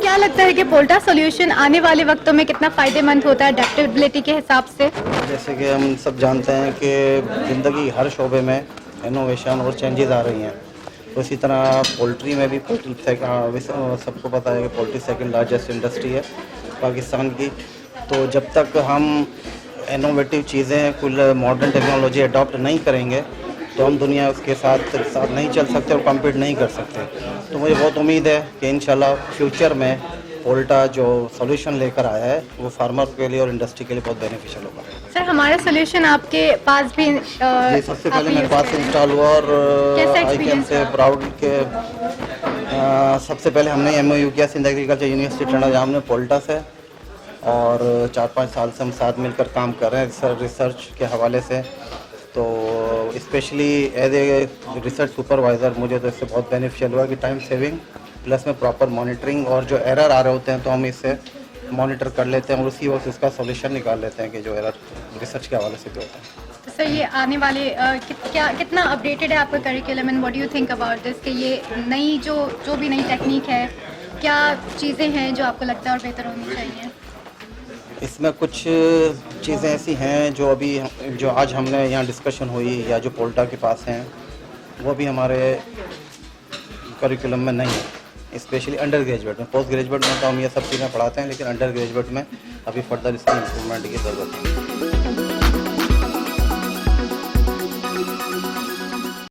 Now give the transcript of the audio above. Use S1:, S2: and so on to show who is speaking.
S1: क्या लगता है कि पोल्टा सॉल्यूशन आने वाले वक्तों में कितना फ़ायदेमंद होता है एडेप्टेबिलिटी के हिसाब से?
S2: जैसे कि हम सब जानते हैं कि ज़िंदगी हर शोबे में इनोवेशन और चेंजेस आ रही हैं, तो इसी तरह पोल्ट्री में भी सबको पता है कि पोल्ट्री सेकंड लार्जेस्ट इंडस्ट्री है पाकिस्तान की। तो जब तक हम इनोवेटिव चीज़ें कुल मॉडर्न टेक्नोलॉजी अडॉप्ट नहीं करेंगे तो हम दुनिया उसके साथ नहीं चल सकते और कम्पीट नहीं कर सकते। तो मुझे बहुत उम्मीद है कि इंशाल्लाह फ्यूचर में पोल्टा जो सॉल्यूशन लेकर आया है वो फार्मर के लिए और इंडस्ट्री के लिए बहुत बेनिफिशियल होगा।
S1: सर, हमारा सॉल्यूशन आपके पास भी
S2: ये सबसे पहले मेरे पास इंस्टॉल हुआ और आई कैन से प्राउड के सबसे पहले हमने MOU किया सिंध एग्रीकल्चर यूनिवर्सिटी टंडा जाम में पोल्टा से, और 4-5 साल से हम साथ मिलकर काम कर रहे हैं रिसर्च के हवाले से। तो specially as a research supervisor मुझे तो इससे बहुत बेनिफिशियल हुआ कि टाइम सेविंग प्लस में प्रॉपर मॉनिटरिंग, और जो एरर आ रहे होते हैं तो हम इससे मॉनिटर कर लेते हैं और उसी वक्त उसका सॉल्यूशन निकाल लेते हैं कि जो एरर रिसर्च के हवाले से भी होता है।
S1: तो सर, ये आने वाले कितना अपडेटेड है आपका curriculum and what do you think about this कि ये नई जो भी नई टेक्निक है, क्या चीज़ें हैं जो आपको लगता है और बेहतर होनी चाहिए?
S2: इसमें कुछ चीज़ें ऐसी हैं जो आज हमने यहाँ डिस्कशन हुई या जो पोल्टा के पास हैं वो भी हमारे करिकुलम में नहीं है, स्पेशली अंडर ग्रेजुएट में। पोस्ट ग्रेजुएट में तो हम ये सब चीज़ें पढ़ाते हैं, लेकिन अंडर ग्रेजुएट में अभी फर्दर इसकी इम्प्रूवमेंट की ज़रूरत है।